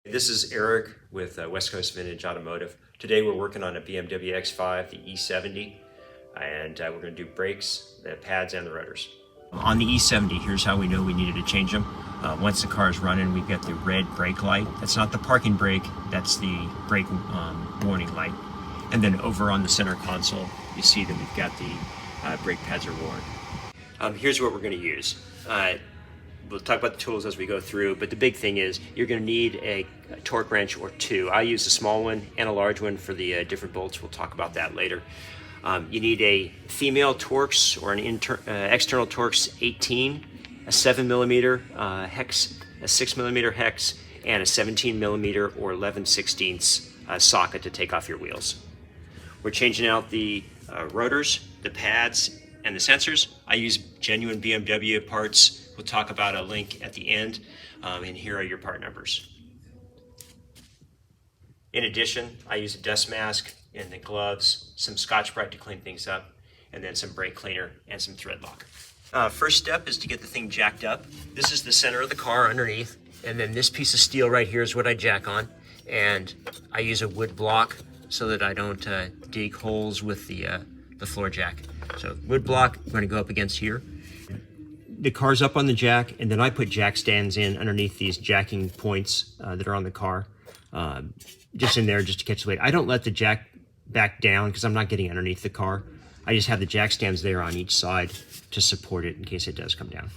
This is Eric with West Coast Vintage Automotive. Today we're working on a BMW X5, the E70, and we're going to do brakes, the pads, and the rotors. On the E70, here's how we know we needed to change them. Once the car is running, we've got the red brake light. That's not the parking brake, that's the brake warning light. And then over on the center console, you see that we've got the brake pads are worn. Here's what we're going to use. We'll talk about the tools as we go through, but the big thing is you're going to need a torque wrench or two. I use a small one and a large one for the different bolts. We'll talk about that later. You need a female Torx or an external Torx 18, a 7mm hex, a 6mm hex, and a 17mm or 11/16 socket to take off your wheels. We're changing out the rotors, the pads, and the sensors. I use genuine BMW parts. We'll talk about a link at the end, and here are your part numbers. In addition, I use a dust mask and the gloves, some Scotch-Brite to clean things up, and then some brake cleaner and some thread lock. First step is to get the thing jacked up. This is the center of the car underneath, and then this piece of steel right here is what I jack on, and I use a wood block so that I don't dig holes with the floor jack. So wood block, I'm going to go up against here. The car's up on the jack, and then I put jack stands in underneath these jacking points that are on the car, just in there just to catch the weight. I don't let the jack back down because I'm not getting underneath the car. I just have the jack stands there on each side to support it in case it does come down.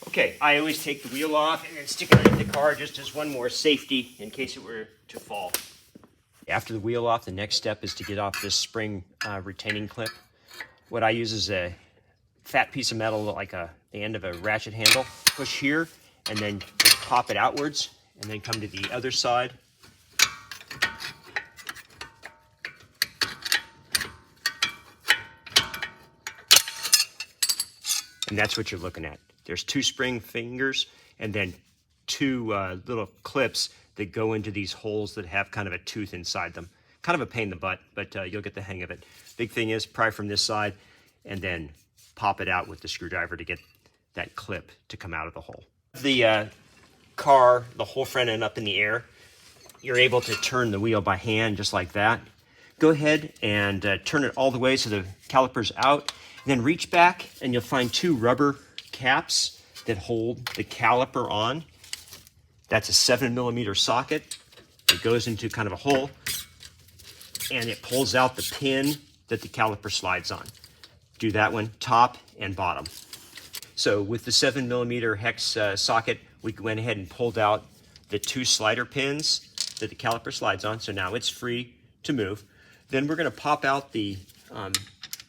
Okay, I always take the wheel off and then stick it underneath the car just as one more safety in case it were to fall. After the wheel off, the next step is to get off this spring retaining clip. What I use is a fat piece of metal like the end of a ratchet handle. Push here and then just pop it outwards and then come to the other side. And that's what you're looking at. There's two spring fingers and then two little clips that go into these holes that have kind of a tooth inside them. Kind of a pain in the butt, but you'll get the hang of it. Big thing is pry from this side and then pop it out with the screwdriver to get that clip to come out of the hole. The car, the whole front end up in the air, you're able to turn the wheel by hand just like that. Go ahead and turn it all the way so the caliper's out. And then reach back and you'll find two rubber caps that hold the caliper on. That's a 7mm socket. It goes into kind of a hole and it pulls out the pin that the caliper slides on. Do that one top and bottom. So with the 7mm hex socket, we went ahead and pulled out the two slider pins that the caliper slides on. So now it's free to move. Then we're going to pop out the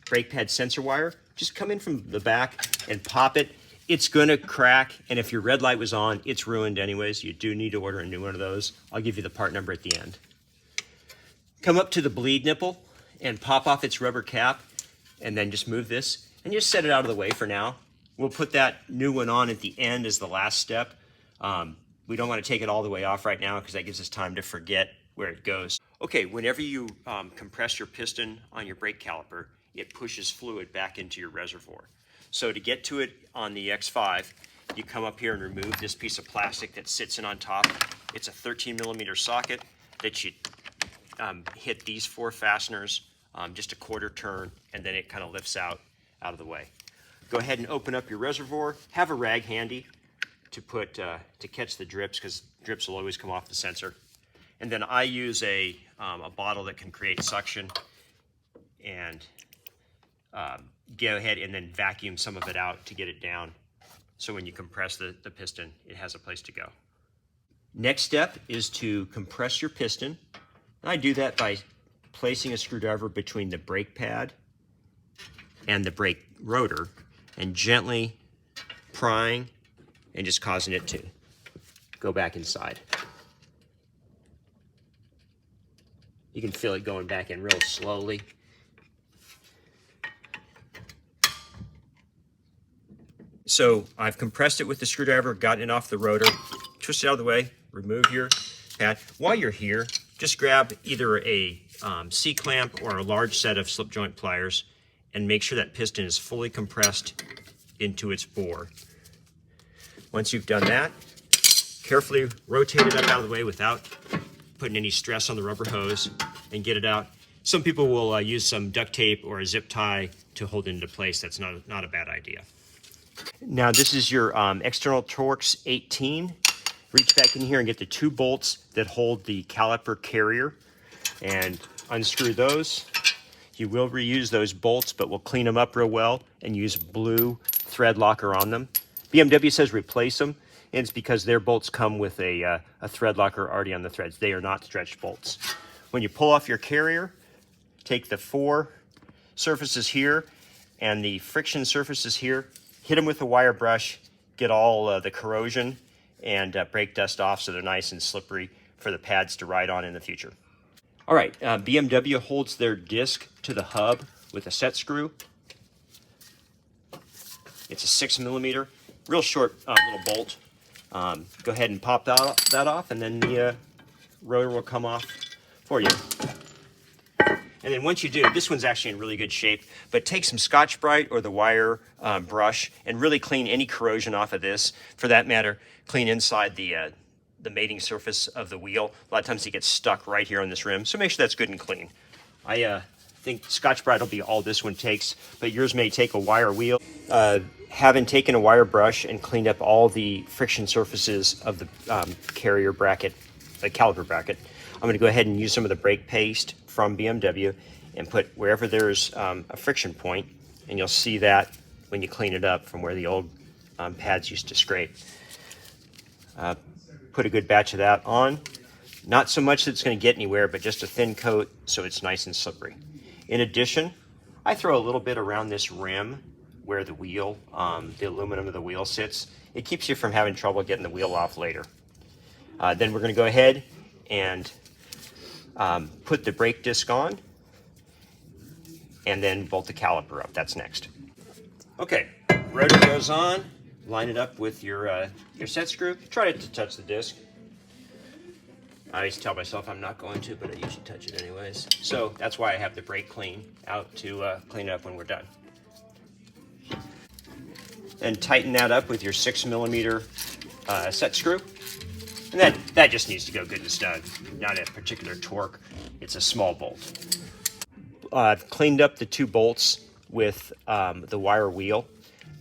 brake pad sensor wire. Just come in from the back and pop it. It's gonna crack, and if your red light was on, it's ruined anyways. You do need to order a new one of those. I'll give you the part number at the end. Come up to the bleed nipple and pop off its rubber cap, and then just move this, and just set it out of the way for now. We'll put that new one on at the end as the last step. We don't wanna take it all the way off right now because that gives us time to forget where it goes. Okay, whenever you compress your piston on your brake caliper, it pushes fluid back into your reservoir. So to get to it on the X5, you come up here and remove this piece of plastic that sits in on top. It's a 13mm socket that you hit these four fasteners, just a quarter turn, and then it kind of lifts out of the way. Go ahead and open up your reservoir. Have a rag handy to put to catch the drips because drips will always come off the sensor. And then I use a bottle that can create suction and go ahead and then vacuum some of it out to get it down. So when you compress the piston, it has a place to go. Next step is to compress your piston. I do that by placing a screwdriver between the brake pad and the brake rotor and gently prying and just causing it to go back inside. You can feel it going back in real slowly. So I've compressed it with the screwdriver, gotten it off the rotor, twist it out of the way, remove your pad. While you're here, just grab either a C-clamp or a large set of slip joint pliers and make sure that piston is fully compressed into its bore. Once you've done that, carefully rotate it up out of the way without putting any stress on the rubber hose and get it out. Some people will use some duct tape or a zip tie to hold it into place. That's not a bad idea. Now this is your external Torx 18. Reach back in here and get the 2 bolts that hold the caliper carrier and unscrew those. You will reuse those bolts, but we'll clean them up real well and use blue thread locker on them. BMW says replace them, and it's because their bolts come with a thread locker already on the threads. They are not stretched bolts. When you pull off your carrier, take the 4 surfaces here and the friction surfaces here, hit them with a wire brush, get all the corrosion and brake dust off so they're nice and slippery for the pads to ride on in the future. All right, BMW holds their disc to the hub with a set screw. It's a 6mm, real short little bolt. Go ahead and pop that off, and then the rotor will come off for you. And then once you do, this one's actually in really good shape, but take some Scotch-Brite or the wire brush and really clean any corrosion off of this. For that matter, clean inside the mating surface of the wheel. A lot of times it gets stuck right here on this rim, so make sure that's good and clean. I think Scotch-Brite will be all this one takes, but yours may take a wire wheel. Having taken a wire brush and cleaned up all the friction surfaces of the carrier bracket, the caliper bracket, I'm going to go ahead and use some of the brake paste from BMW and put wherever there's a friction point, and you'll see that when you clean it up from where the old pads used to scrape. Put a good batch of that on. Not so much that it's going to get anywhere, but just a thin coat so it's nice and slippery. In addition, I throw a little bit around this rim where the wheel, the aluminum of the wheel sits. It keeps you from having trouble getting the wheel off later. Then we're going to go ahead and put the brake disc on and then bolt the caliper up. That's next. Okay, rotor goes on. Line it up with your set screw. Try to touch the disc. I always tell myself I'm not going to, but I usually touch it anyways. So that's why I have the brake clean out to clean it up when we're done. And tighten that up with your 6mm set screw. And that just needs to go good and snug. Not a particular torque. It's a small bolt. I've cleaned up the 2 bolts with the wire wheel,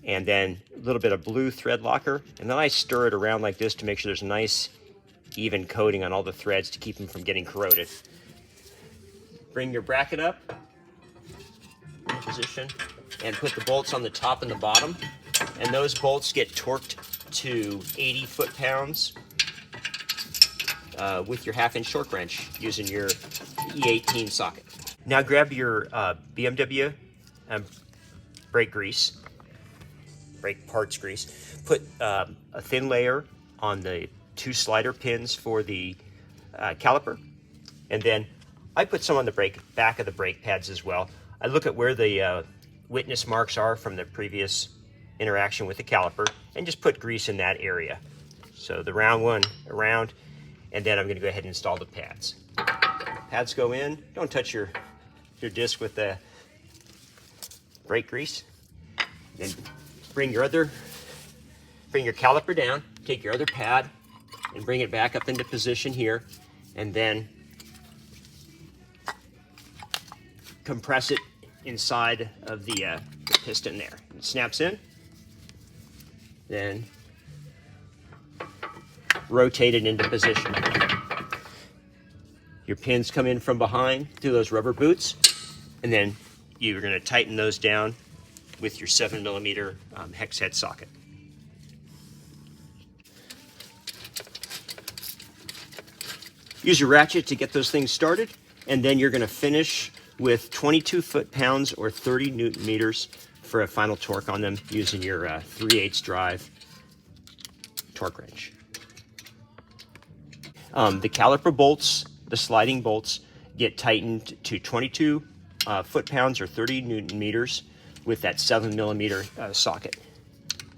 and then a little bit of blue thread locker, and then I stir it around like this to make sure there's a nice even coating on all the threads to keep them from getting corroded. Bring your bracket up in position and put the bolts on the top and the bottom, and those bolts get torqued to 80 foot-pounds with your 1/2-inch torque wrench using your E18 socket. Now grab your BMW brake grease, brake parts grease. Put a thin layer on the 2 slider pins for the caliper, and then I put some on the back of the brake pads as well. I look at where the witness marks are from the previous interaction with the caliper and just put grease in that area. So the round one around, and then I'm going to go ahead and install the pads. Pads go in. Don't touch your disc with the brake grease. Then bring your caliper down, take your other pad and bring it back up into position here, and then compress it inside of the piston there. It snaps in, then rotate it into position. Your pins come in from behind through those rubber boots, and then you're going to tighten those down with your 7mm hex head socket. Use your ratchet to get those things started, and then you're going to finish with 22 foot-pounds or 30 Newton-meters for a final torque on them using your 3/8 drive torque wrench. The caliper bolts, the sliding bolts, get tightened to 22 foot-pounds or 30 Newton-meters with that 7mm socket,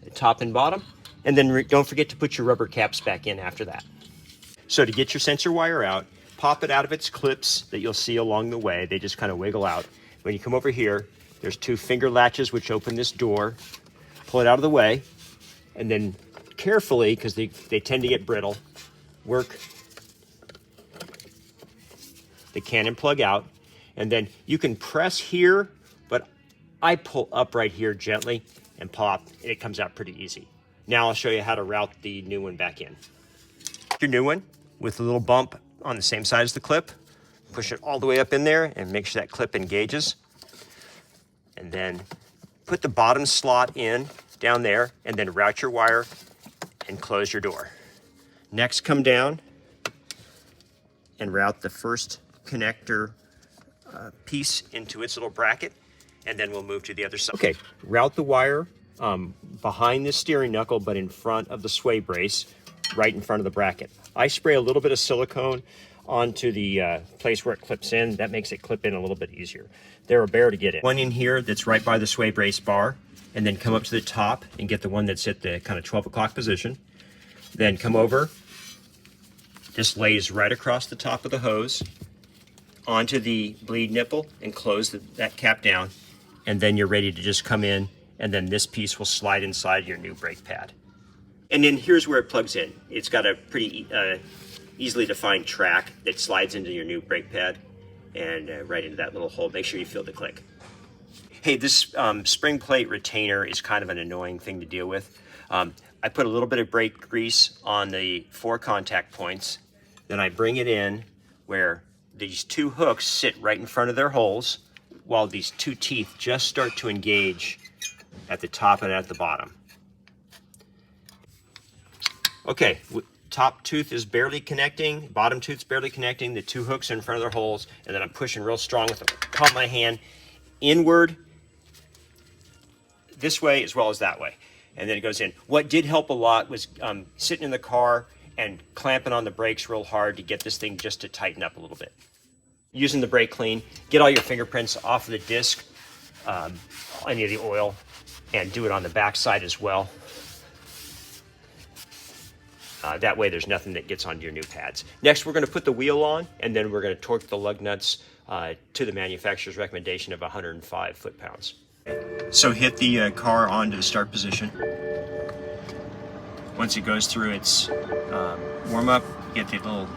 the top and bottom, and then don't forget to put your rubber caps back in after that. So to get your sensor wire out, pop it out of its clips that you'll see along the way. They just kind of wiggle out. When you come over here, there's 2 finger latches which open this door. pull it out of the way, and then carefully, because they tend to get brittle, work the cannon plug out, and then you can press here, but I pull up right here gently and pop, and it comes out pretty easy. Now I'll show you how to route the new one back in. Your new one with a little bump on the same side as the clip, push it all the way up in there and make sure that clip engages. And then put the bottom slot in down there and then route your wire and close your door. Next, come down and route the first connector piece into its little bracket, and then we'll move to the other side. Okay, route the wire behind the steering knuckle, but in front of the sway brace, right in front of the bracket. I spray a little bit of silicone onto the place where it clips in. That makes it clip in a little bit easier. They're a bear to get in. One in here that's right by the sway brace bar, and then come up to the top and get the one that's at the kind of 12 o'clock position. Then come over. This lays right across the top of the hose onto the bleed nipple and close that cap down. And then you're ready to just come in, and then this piece will slide inside your new brake pad. And then here's where it plugs in. It's got a pretty easily defined track that slides into your new brake pad and right into that little hole. Make sure you feel the click. Hey, this spring plate retainer is kind of an annoying thing to deal with. I put a little bit of brake grease on the 4 contact points. Then I bring it in where these 2 hooks sit right in front of their holes, while these 2 teeth just start to engage at the top and at the bottom. Okay, top tooth is barely connecting, bottom tooth's barely connecting, the 2 hooks are in front of their holes, and then I'm pushing real strong with the palm of my hand inward, this way as well as that way. And then it goes in. What did help a lot was sitting in the car and clamping on the brakes real hard to get this thing just to tighten up a little bit. Using the brake clean, get all your fingerprints off of the disc, any of the oil, and do it on the back side as well. That way there's nothing that gets onto your new pads. Next, we're going to put the wheel on, and then we're going to torque the lug nuts to the manufacturer's recommendation of 105 foot-pounds. So hit the car onto the start position. Once it goes through its warm-up, get the little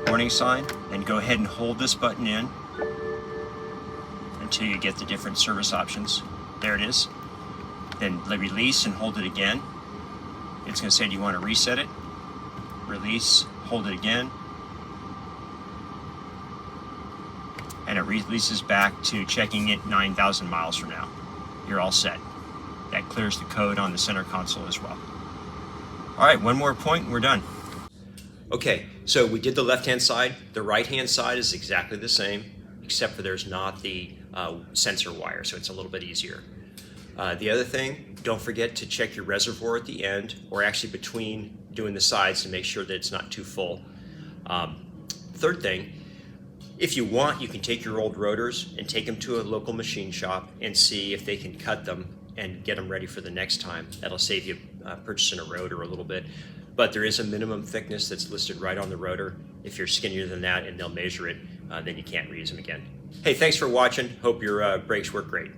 warning sign, and go ahead and hold this button in until you get the different service options. There it is. Then release and hold it again. It's going to say, do you want to reset it? Release, hold it again. And it releases back to checking it 9,000 miles from now. You're all set. That clears the code on the center console as well. All right, one more point and we're done. Okay, so we did the left-hand side. The right-hand side is exactly the same, except for there's not the sensor wire, so it's a little bit easier. The other thing, don't forget to check your reservoir at the end, or actually between doing the sides, to make sure that it's not too full. Third thing, if you want, you can take your old rotors and take them to a local machine shop and see if they can cut them and get them ready for the next time. That'll save you purchasing a rotor a little bit. But there is a minimum thickness that's listed right on the rotor. If you're skinnier than that and they'll measure it, then you can't reuse them again. Hey, thanks for watching. Hope your brakes work great.